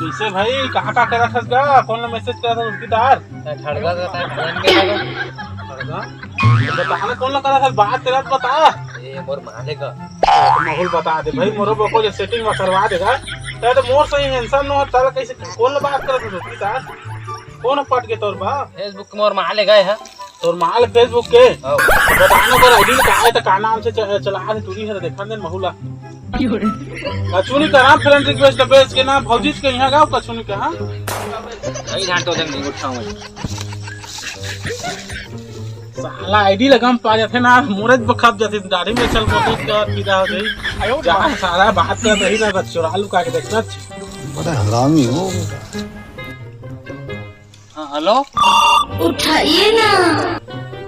कैसे भाई कहाँ का करा था कौन ना मैसेज करा था उसकी तार खड़गा का फोन के खड़गा बताना कौन ना करा था बात तेरा तो बता ये मोर मालेगा माहौल बता दे भाई मोरो बको जो सेटिंग में करवा देगा तो मोर सही आंसर नो तार कैसे कौन बात करा था उसकी तार कौन पट के तोर बा फेसबुक मोर मालेगा है तोर माल फेसबुक के बताना कर आईडी का है तो का नाम से चला है तूरी है देखन दे महुला कचुनी का नाम फ्रेंड रिक्वेस्ट बेच के नाम भौजीज के यहां गाओ कचुनी का हां नहीं घाटो जंग नहीं उठाऊं साला आईडी लगाम पा जाते ना मुरज बखप जाते दाढ़ी में चल फोटो कर सीधा हो गई जहां सारा बात कर रही ना चुरा लुका के देखना बड़ा हरामी हो। हां हेलो उठाइए ना।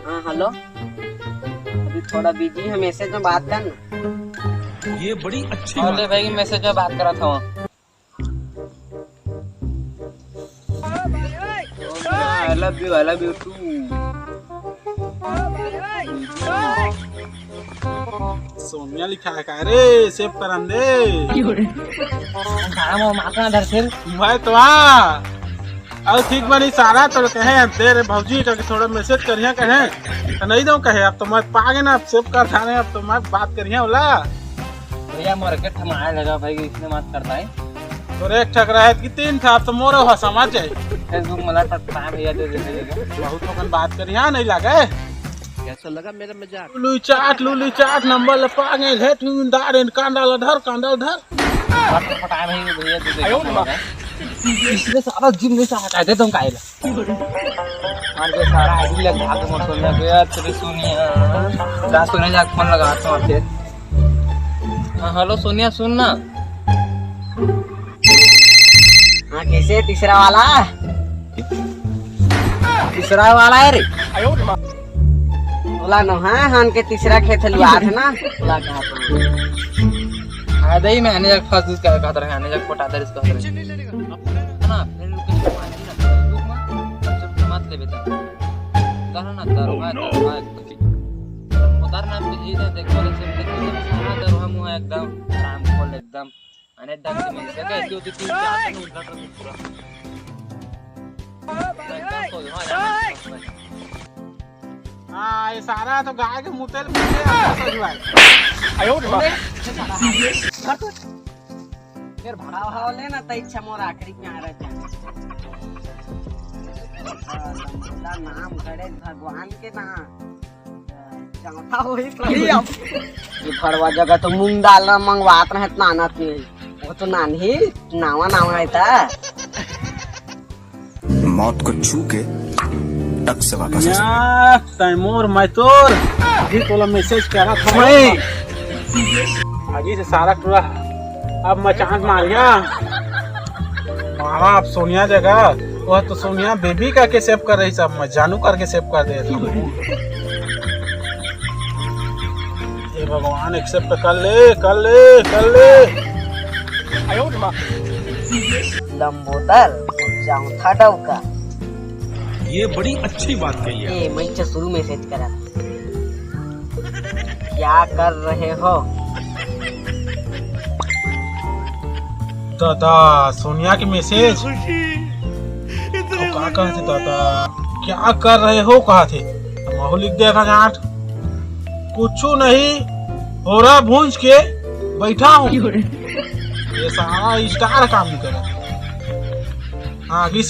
हाँ हेलो, अभी थोड़ा बिजी है, मैसेज में बात करना। ये बड़ी अच्छी अरे भाई मैसेज में बात करा था I love you too. Sonia लिखा है का रे सेव करन दे नाम माता दरसेल भाई तो अब ठीक बनी सारा तो कहे दे रे भौजी का थोड़ा मैसेज करिया कहे नहीं दो कहे अब तो मैं पागे ना सेव कर थाने अब तो मैं बात करिया बोला भैया मार्केट हम आए लगा भाई इसने बात करता है तो एक ठक रहा है कि तीन था अब तो मोर हो समझ जाए फेसबुक मला टकता है भैया दे देगा बहुत लोगन बात करिया नहीं लगे कैसा लगा मेरा मजाक। लुली चाट नंबर ल पागे है तू दार कांडा धर फटाए भाई भैया दे देगा इसने सारा जिम में से हटा दे तुम कायला मार के सारा आईडी लगा के मोर सोनिया के यार तेरी सोनिया ला सोनिया जा फोन लगा तो आपसे। हां हेलो सोनिया सुन ना। हाँ कैसे तीसरा वाला है रे बोला न हाँ हान के तीसरा खेत लुआ है ना बोला कहा आ दई मैंने जब फर्स्ट यूज कर कहता है मैंने जब पटा दर इसका है ना फिर लोकेशन माने ना फेसबुक में सब मत ले बेटा करना दरवा उधर नाम बिजी दे देखो से देखो दरवा मुंह एकदम आराम खोल एकदम अने ढंग से मिल सके जो तो तीन चार दिन उद्घाटन पूरा हाँ ये सारा तो गाय के मुतेल आयो फिर भाड़ा लेना तो इच्छा मोर आखिरी में आ रहा है नाम गणेश भगवान के नाम चौथा वही सही अब ये फड़वा जगह तो मूंग दाल मंगवात रहे नाना के वो तो नानी नावा है था मौत को छू के टक से वापस या तैमूर मैं तोर जी तोला मैसेज करा था मैं आगे से सारा टूरा अब मैं चांद मारिया मारा अब सोनिया जगह वह तो सोनिया बेबी का के सेव कर रही सब मैं जानू करके सेव कर दे ये भगवान एक्सेप्ट कर ले लंबोदर चौथा डौका ये बड़ी अच्छी बात कही है। ये मैं शुरू मैसेज करा क्या कर रहे हो दादा सोनिया के मैसेज तो क्या कहा थे दादा क्या कर रहे हो कहा थे माहौल लिख देगा जाट कुछ नहीं हो रहा भूंज के बैठा हूँ ये सारा स्टार काम नहीं कर रहा। हाँ घिस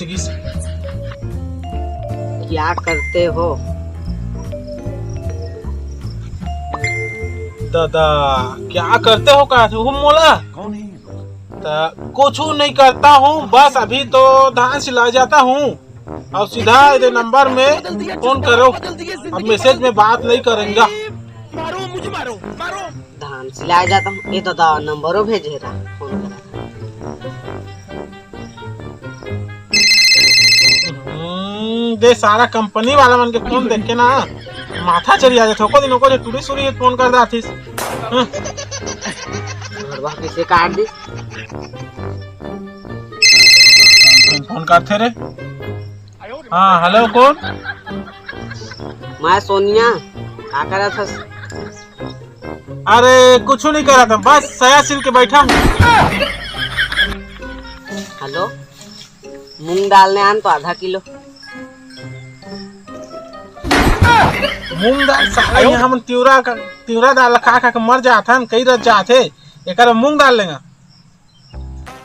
क्या करते हो दादा क्या करते हो कहा थे मोला कुछ नहीं करता हूँ बस अभी तो धान सिला जाता हूँ और सीधा इधर नंबर में फोन करो अब मैसेज में बात नहीं करेंगे धान सिलाया जाता हूँ ये तो नंबरों भेजे रहा फोन करा दे सारा कंपनी वाला मन के फोन देख के ना माथा चली आ जाता को दिनों को टूरी सूरी फोन कर दाथी घरवा कैसे काट दी फोन करते रे। हाँ हेलो कौन मैं सोनिया क्या करा था अरे कुछ नहीं करा था, बस सया सिल के बैठा हूँ। हेलो, मूंग डालने आन तो आधा किलो। मूंग दाल साला यहाँ हम तिवरा दाल खा खा के मर जाते हैं, कई रह जाते एक मूंग डाल लेंगे।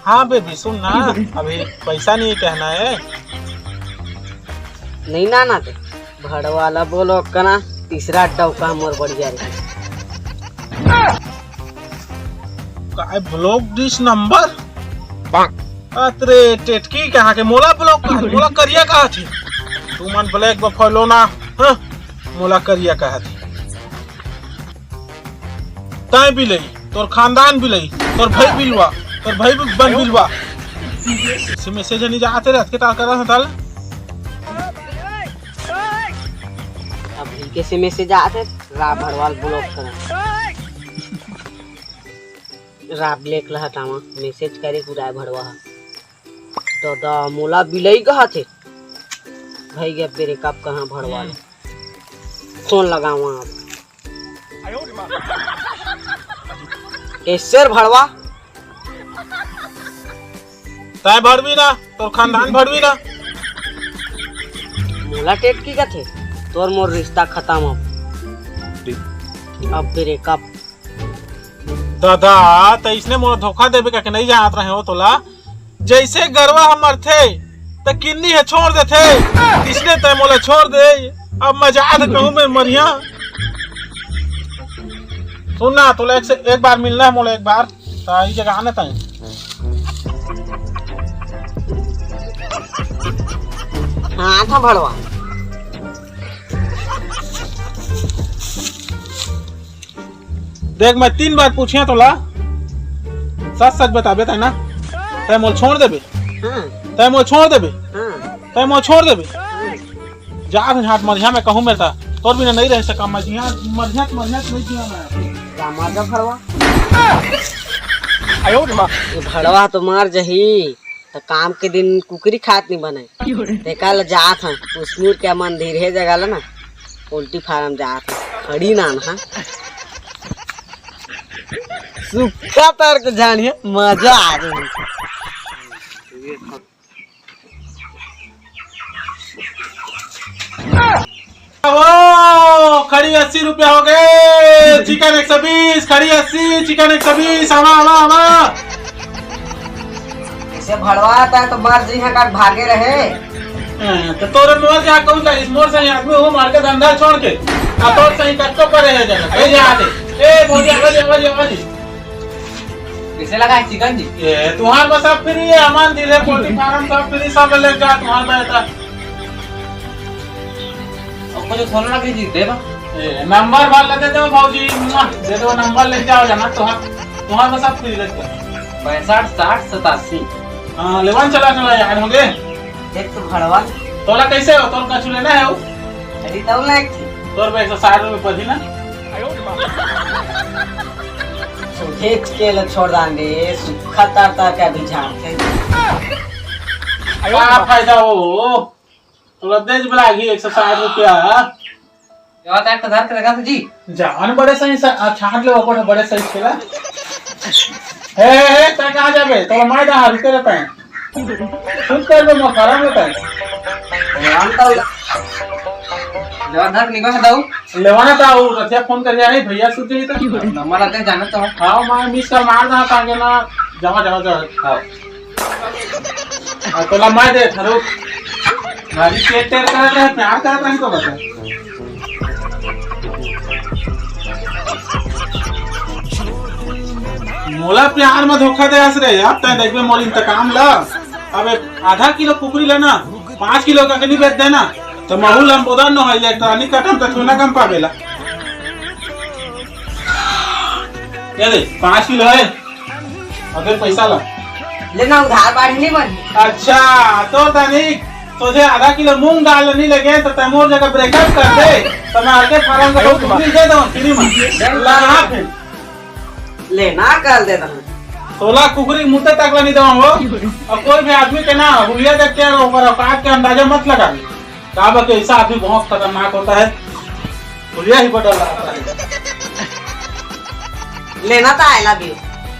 हाँ बेबी सुन ना, अभी पैसा नहीं कहना है। नहीं ना ते भड़वाला बोलो कना तीसरा डौका मोर बढ़िया रही। काय ब्लॉक डिश नंबर अरे टेटकी कहाँ के मोला मोला करिया कहा थी तू मन ब्लैक बफलो ना। हाँ? मोला करिया कहा थी तय भी लई, तोर खानदान भी लई, तोर भाई बिलवा, तोर भाई भी बन बिलवा। इसे मैसेज नहीं जाते रहते ताल कर रहा ताल। अभी कैसे मैसेज आते रा भड़वाल ब्लॉक करा रा ब्लैक लहा तामा मैसेज करे पूरा भड़वा तो दा मोला बिलई कहा थे भाई गया बेरे कब कहाँ भड़वाल फोन लगावा आप कैसे भड़वा तय भड़वी ना, तोर खानदान भड़वी ना। मोला टेट की थे तोर मोर रिश्ता खत्म अब ब्रेकअप। दादा तो इसने मोला धोखा देवे का नहीं जानत रहे हो तोला। जैसे गरवा हमर थे तो किन्नी है छोड़ दे थे, इसने तय मोला छोड़ दे। अब मजाक कहूँ मैं मरिया। सुनना तोला एक बार मिलना है मोला, एक बार तो इस जगह आना तय। हाँ था भड़वा देख मैं 3 बार पूछिया तोला, सच सच बताबे तय ना। तय मोल छोड़ देबे, हाँ तय मोल छोड़ देबे, हाँ तय मोल छोड़ देबे। जा हाथ मरिया में कहूँ मेरे तोर बिना नहीं रह सका। मरिया मरिया नहीं जिया मैं। रामाजा भड़वा ये भड़वा तो मार जही तो काम के दिन कुकरी खात नहीं बने ते कल जात हैं उस्मूर के मन धीरे जगह ला ना पोल्ट्री फार्म जात हैं खड़ी नान हाँ सुखा तर के जानिए मजा आ रही। ओ खड़ी 80 रुपया हो गए। चिकन 120, खड़ी 80, चिकन 120। आवा आवा आवा। इसे भड़वा आता है तो मार जी है काट भागे रहे तो तोरे मोर जा कहूं त इस मोर से आदमी हो मार के धंधा छोड़ के आ तोर सही कट्टो करे है जगह कहीं जा दे। ए मोदी आवाज किसे लगा है चिकन जी? ये तुम्हार बस अब फ्री है, अमान दिल है, पोल्ट्री फार्म सब फ्री, सब ले जा तुम्हार बेटा। अब मुझे सोना लगी जी दे ना। नंबर वाला दे दो भाजी, दे दो नंबर ले जाओ जाना तुम्हार बस अब फ्री ले जा। 65 60 87। हाँ लेवन चला यार होंगे। देख तो भड़वा तोला कैसे हो, तोर कछु लेना है हो? अरे तब ना एक तोर पे 160 रुपए पड़ी ना। एक के ल छोड़ दांगे सुखा तर तर के भी झाड़ते क्या फायदा हो तोला देज बलागी 160 रुपया। ये बात एक धर के लगा तो जी जान बड़े सही छाट ले ओको बड़े सही खेला। हे ता कहां जाबे तो माय दा रुके रहता है खुद कर में मखरा रहता है। हम तो जवान धर निको है दाऊ लेवाना था वो रथिया फोन कर जाए भैया सुन जी तो नंबर आते जाना तो हां मैं मिस कर मार दा ताके ना जमा जमा जा। हां तोला माय दे थरो गाड़ी चेक कर रहे हैं, प्यार कर रहे हैं तो बता। मोला प्यार में धोखा दे हस रे। अब तय देखबे मोर इंतकाम ला। अब आधा किलो कुकरी लेना 5 किलो का नहीं बेच देना तो महूल हम बोदन न हो इलेक्ट्रॉनिक कटम तो चूना कम पावेला। ये दे 5 किलो है अगर पैसा ला लेना उधार बाढ़ नहीं बन। अच्छा तो तनिक तुझे आधा किलो मूंग दाल नहीं लगे तो तैमूर जगह ब्रेकअप कर दे तो मैं आगे फार्म का कुकरी दे दूं फ्री में ला फिर लेना कर देता हूं 16 कुकरी मुंह तक नहीं दवा हो। और कोई भी आदमी के ना हुलिया देख के ऊपर औकात के अंदाजा मत लगा। काबा के ऐसा आदमी बहुत खतरनाक होता है, हुलिया ही बदल रहा है। लेना था आई लव यू।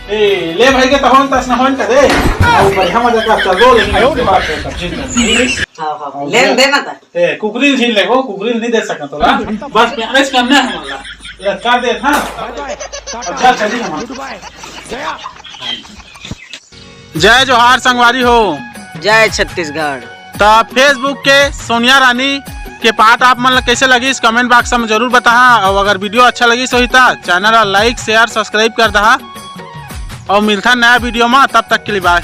ए ले भाई के तो होन तस ना होन का दे और बढ़िया मजा का चल दो लेकिन उसके बाद फिर तब जीत नहीं। हाँ लेन देना था। ए कुकरी झील ले वो कुकरी नहीं दे सकता तोला बस मैनेज करना है हमारा ये कर दे हां अच्छा चलिए हम जय जोहार संगवारी हो। जय छत्तीसगढ़। तो फेसबुक के सोनिया रानी के पाठ आप मन कैसे लगी इस कमेंट बॉक्स में जरूर बता। और अगर वीडियो अच्छा लगी सही था चैनल लाइक शेयर सब्सक्राइब कर दहा और मिलता नया वीडियो में तब तक के लिए बाय।